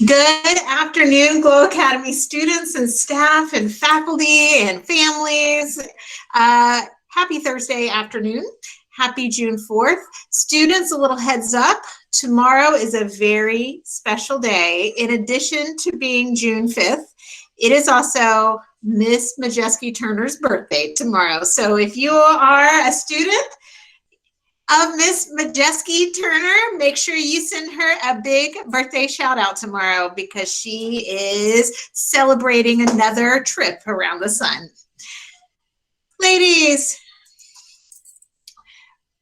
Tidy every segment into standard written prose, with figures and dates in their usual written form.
Good afternoon, Glow Academy students and staff and faculty and families. Happy Thursday afternoon. Happy June 4th. Students, a little heads up. Tomorrow is a very special day. In addition to being June 5th, it is also Miss Majeski Turner's birthday tomorrow. So if you are a student of Miss Majeski Turner, make sure you send her a big birthday shout out tomorrow because she is celebrating another trip around the sun. Ladies,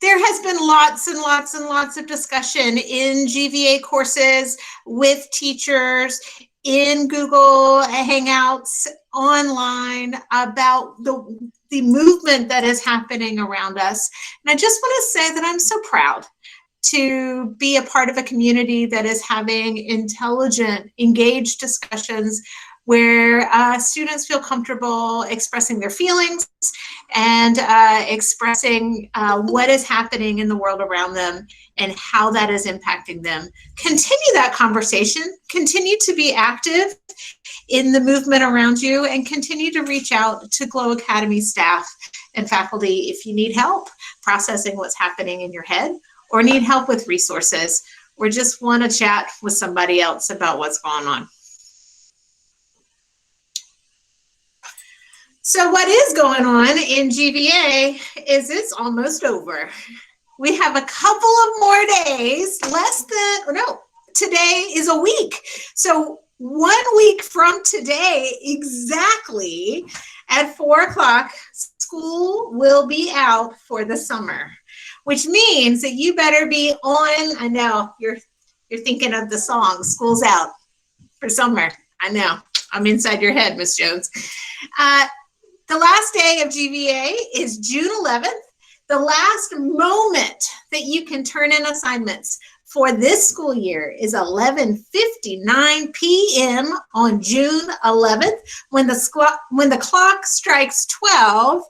there has been lots and lots and lots of discussion in GVA courses with teachers, in Google Hangouts, online about the movement that is happening around us. And I just want to say that I'm so proud to be a part of a community that is having intelligent, engaged discussions where students feel comfortable expressing their feelings and expressing what is happening in the world around them and how that is impacting them. Continue that conversation, continue to be active in the movement around you, and continue to reach out to Glow Academy staff and faculty if you need help processing what's happening in your head or need help with resources or just want to chat with somebody else about what's going on. So what is going on in GVA is it's almost over. We have a couple of more days, today is a week. So 1 week from today, exactly at 4 o'clock, school will be out for the summer, which means that you better be on. I know you're thinking of the song, School's Out for Summer. I know, I'm inside your head, Miss Jones. The last day of GVA is June 11th. The last moment that you can turn in assignments for this school year is 11:59 p.m. on June 11th. When the clock strikes 12,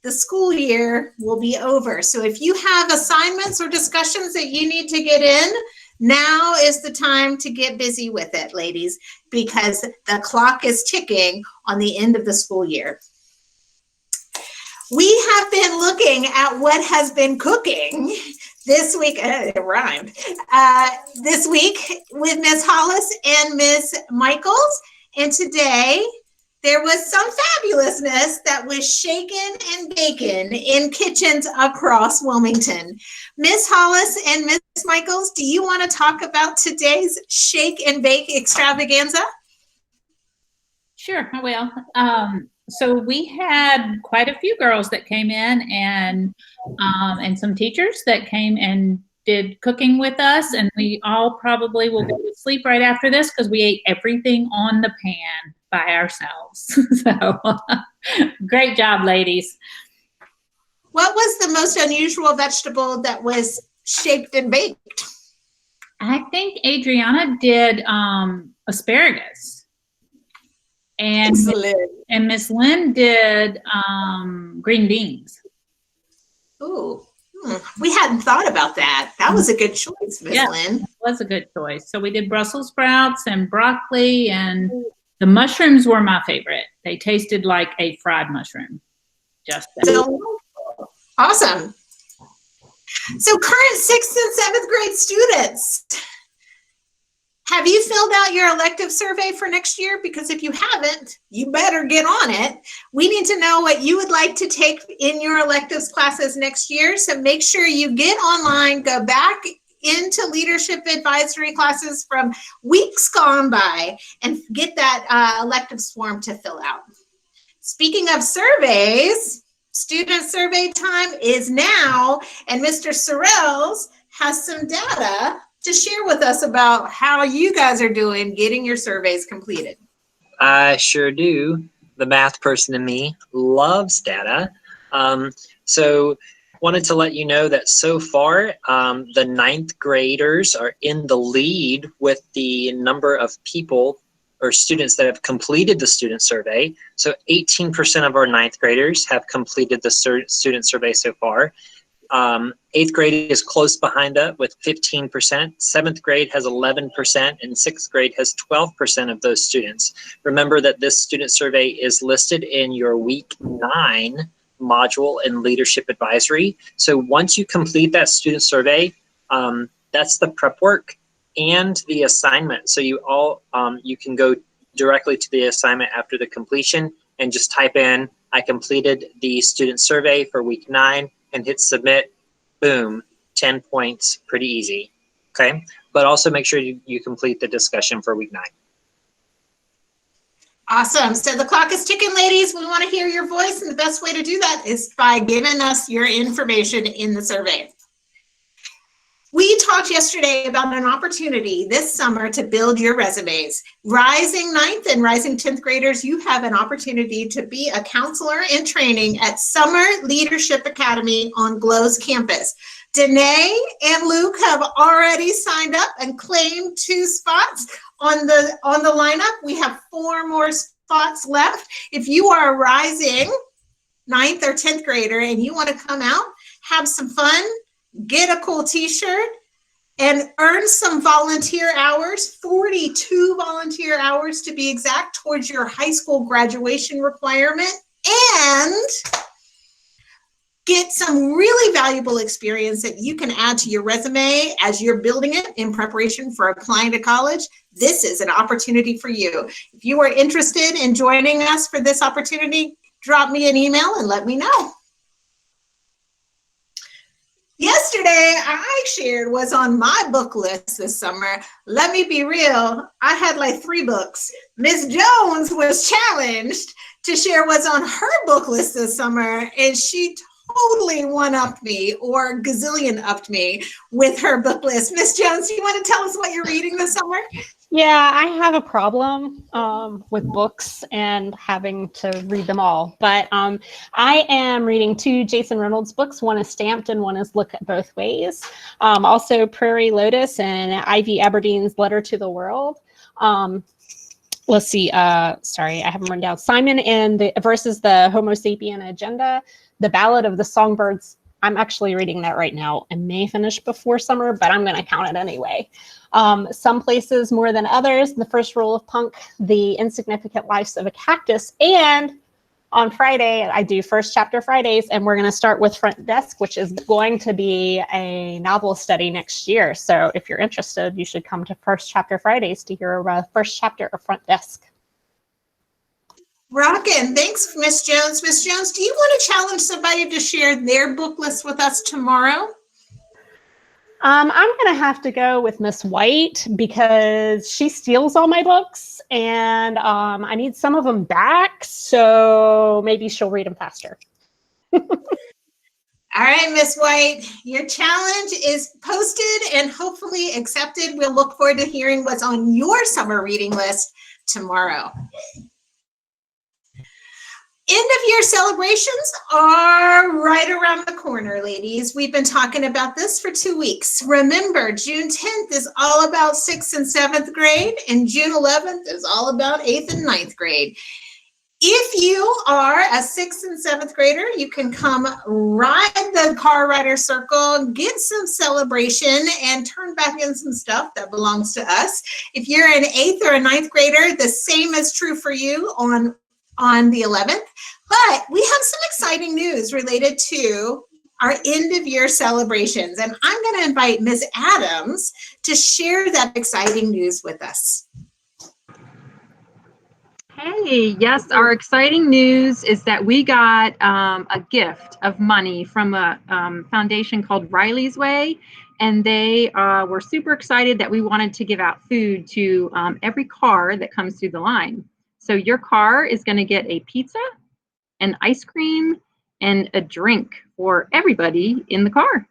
the school year will be over. So if you have assignments or discussions that you need to get in, now is the time to get busy with it, ladies, because the clock is ticking on the end of the school year. We have been looking at what has been cooking this week, it rhymed, this week with Ms. Hollis and Ms. Michaels. And today there was some fabulousness that was shaken and baken in kitchens across Wilmington. Ms. Hollis and Ms. Michaels, do you want to talk about today's shake and bake extravaganza? Sure, I will. So we had quite a few girls that came in and some teachers that came and did cooking with us, and we all probably will go to sleep right after this because we ate everything on the pan by ourselves. So great job, ladies. What was the most unusual vegetable that was shaped and baked? I think Adriana did asparagus. And Miss Lynn did green beans. Ooh, we hadn't thought about that. That was a good choice, Miss Lynn. It was a good choice. So we did Brussels sprouts and broccoli, and the mushrooms were my favorite. They tasted like a fried mushroom. Just that. So awesome. So current 6th and 7th grade students, have you filled out your elective survey for next year? Because if you haven't, you better get on it. We need to know what you would like to take in your electives classes next year. So make sure you get online, go back into leadership advisory classes from weeks gone by and get that electives form to fill out. Speaking of surveys, student survey time is now, and Mr. Sorrells has some data to share with us about how you guys are doing getting your surveys completed. I sure do. The math person in me loves data. So wanted to let you know that so far the 9th graders are in the lead with the number of people or students that have completed the student survey. So 18% of our 9th graders have completed the student survey so far. 8th grade is close behind up with 15%. 7th grade has 11%, and 6th grade has 12% of those students. Remember that this student survey is listed in your week 9 module in leadership advisory. So once you complete that student survey, that's the prep work and the assignment. So you can go directly to the assignment after the completion and just type in, I completed the student survey for week 9 and hit submit. Boom, 10 points, pretty easy. Okay, but also make sure you complete the discussion for week 9. Awesome. So the clock is ticking, ladies. We want to hear your voice, and the best way to do that is by giving us your information in the survey. We talked yesterday about an opportunity this summer to build your resumes. Rising 9th and rising 10th graders, you have an opportunity to be a counselor in training at Summer Leadership Academy on GLOW's campus. Danae and Luke have already signed up and claimed 2 spots on the lineup. We have 4 more spots left. If you are a rising 9th or 10th grader and you want to come out, have some fun, get a cool t-shirt, and earn some volunteer hours, 42 volunteer hours to be exact, towards your high school graduation requirement, and get some really valuable experience that you can add to your resume as you're building it in preparation for applying to college. This is an opportunity for you. If you are interested in joining us for this opportunity, drop me an email and let me know. Yesterday, I shared what's on my book list this summer. Let me be real, I had like 3 books. Miss Jones was challenged to share what's on her book list this summer, and she totally one-upped me, or gazillion-upped me with her book list. Miss Jones, do you want to tell us what you're reading this summer? Yeah, I have a problem with books and having to read them all. But I am reading 2 Jason Reynolds books. One is Stamped and one is Look at Both Ways. Also Prairie Lotus and Ivy Aberdeen's Letter to the World. Let's see. Sorry, I haven't written down. Simon and versus the Homo sapien Agenda. The Ballad of the Songbirds. I'm actually reading that right now and may finish before summer, but I'm going to count it anyway. Some places more than others. The First Rule of Punk, The Insignificant Lives of a Cactus. And on Friday, I do First Chapter Fridays, and we're going to start with Front Desk, which is going to be a novel study next year. So if you're interested, you should come to First Chapter Fridays to hear a first chapter of Front Desk. Rockin'. Thanks, Miss Jones. Miss Jones, do you want to challenge somebody to share their book list with us tomorrow? I'm going to have to go with Miss White because she steals all my books, and I need some of them back, so maybe she'll read them faster. All right, Miss White, your challenge is posted and hopefully accepted. We'll look forward to hearing what's on your summer reading list tomorrow. End of year celebrations are right around the corner, ladies. We've been talking about this for 2 weeks. Remember, June 10th is all about 6th and 7th grade, and June 11th is all about 8th and 9th grade. If you are a 6th and 7th grader, you can come ride the Car Rider Circle, get some celebration, and turn back in some stuff that belongs to us. If you're an 8th or a 9th grader, the same is true for you on the 11th, but we have some exciting news related to our end of year celebrations, and I'm going to invite Ms. Adams to share that exciting news with us. Hey, yes, our exciting news is that we got a gift of money from a foundation called Riley's Way, and they were super excited that we wanted to give out food to every car that comes through the line. So your car is going to get a pizza, an ice cream, and a drink for everybody in the car.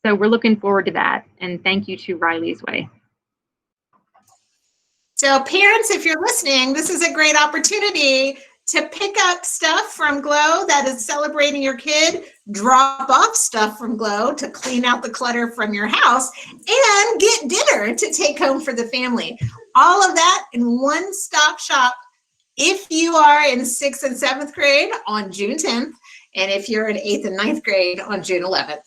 So we're looking forward to that. And thank you to Riley's Way. So parents, if you're listening, this is a great opportunity to pick up stuff from GLOW that is celebrating your kid, drop off stuff from GLOW to clean out the clutter from your house, and get dinner to take home for the family. All of that in one-stop shop if you are in 6th and 7th grade on June 10th, And if you're in 8th and 9th grade, on June 11th.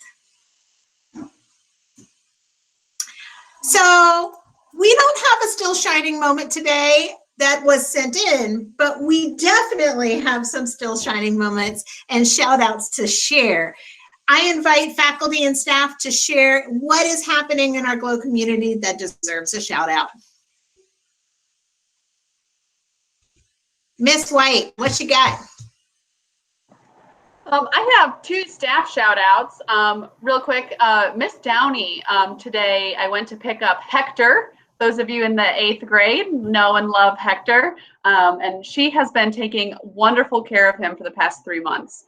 So we don't have a still shining moment today that was sent in, but we definitely have some still shining moments and shout outs to share. I invite faculty and staff to share what is happening in our GLOW community that deserves a shout out. Miss White, what you got? I have 2 staff shout outs. Real quick, Miss Downey, today I went to pick up Hector. Those of you in the 8th grade know and love Hector. And she has been taking wonderful care of him for the past 3 months.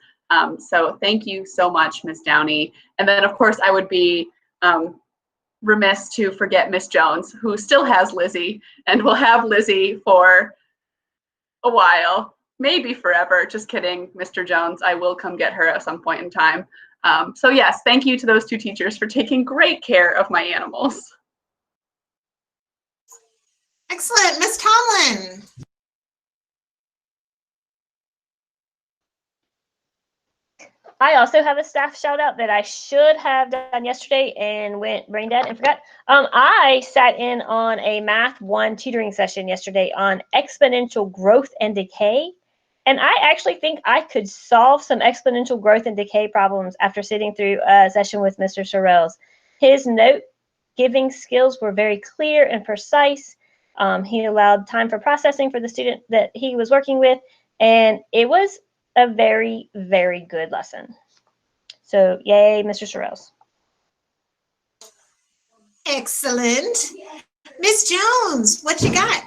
So thank you so much, Miss Downey. And then of course I would be remiss to forget Miss Jones, who still has Lizzie and will have Lizzie for a while. Maybe forever. Just kidding, Mr. Jones. I will come get her at some point in time. So yes, thank you to those 2 teachers for taking great care of my animals. Excellent. Miss Tomlin. I also have a staff shout out that I should have done yesterday and went brain dead and forgot. I sat in on a Math 1 tutoring session yesterday on exponential growth and decay. And I actually think I could solve some exponential growth and decay problems after sitting through a session with Mr. Sorrells. His note giving skills were very clear and precise. He allowed time for processing for the student that he was working with, and it was a very, very good lesson. So yay, Mr. Sorrells. Excellent. Miss Jones, what you got?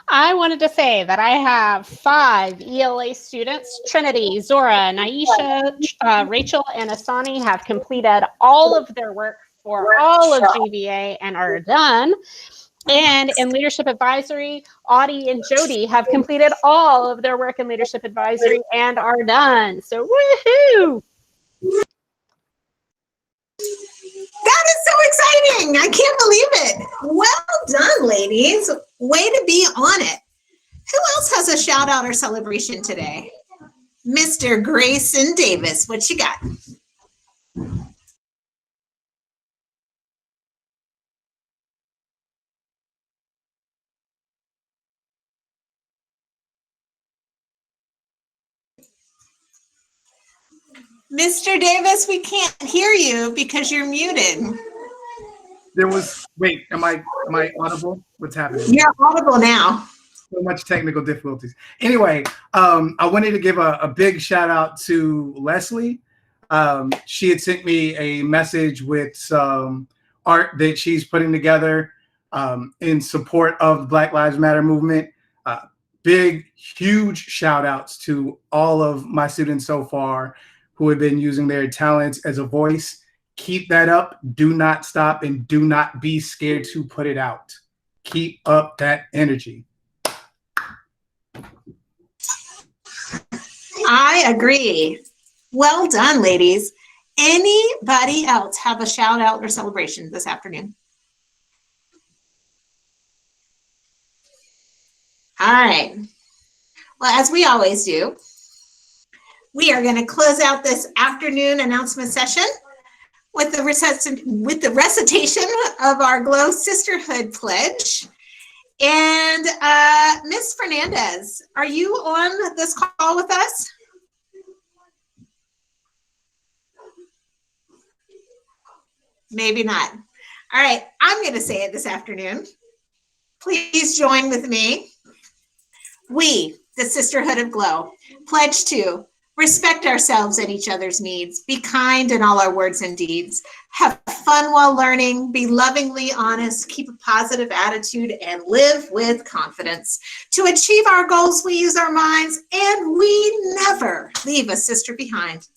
I wanted to say that I have 5 ELA students. Trinity, Zora, Naisha, Rachel, and Asani have completed all of their work for all of GVA and are done. And in Leadership Advisory, Audie and Jody have completed all of their work in Leadership Advisory and are done. So woohoo! That is so exciting. I can't believe it. Well done, ladies. Way to be on it. Who else has a shout out or celebration today? Mr. Grayson Davis, what you got? Mr. Davis, we can't hear you because you're muted. Wait, am I audible? What's happening? You're audible now. So much technical difficulties. Anyway, I wanted to give a big shout out to Leslie. She had sent me a message with some art that she's putting together in support of the Black Lives Matter movement. Big, huge shout outs to all of my students so far who have been using their talents as a voice. Keep that up. Do not stop and do not be scared to put it out. Keep up that energy. I agree. Well done, ladies. Anybody else have a shout out or celebration this afternoon? All right. Well, as we always do, we are going to close out this afternoon announcement session with the recitation of our GLOW Sisterhood Pledge. And Ms. Fernandez, are you on this call with us? Maybe not. All right, I'm going to say it this afternoon. Please join with me. We, the Sisterhood of GLOW, pledge to respect ourselves and each other's needs, be kind in all our words and deeds, have fun while learning, be lovingly honest, keep a positive attitude, and live with confidence. To achieve our goals, we use our minds, and we never leave a sister behind.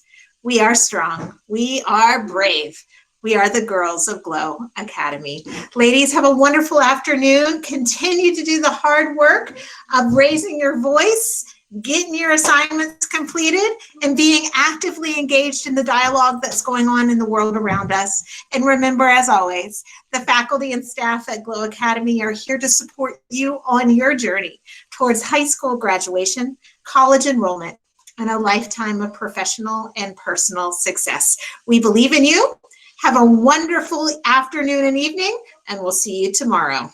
We are strong. We are brave. We are the girls of GLOW Academy. Ladies, have a wonderful afternoon. Continue to do the hard work of raising your voice, getting your assignments completed, and being actively engaged in the dialogue that's going on in the world around us. And remember, as always, the faculty and staff at GLOW Academy are here to support you on your journey towards high school graduation, college enrollment, and a lifetime of professional and personal success. We believe in you. Have a wonderful afternoon and evening, and we'll see you tomorrow.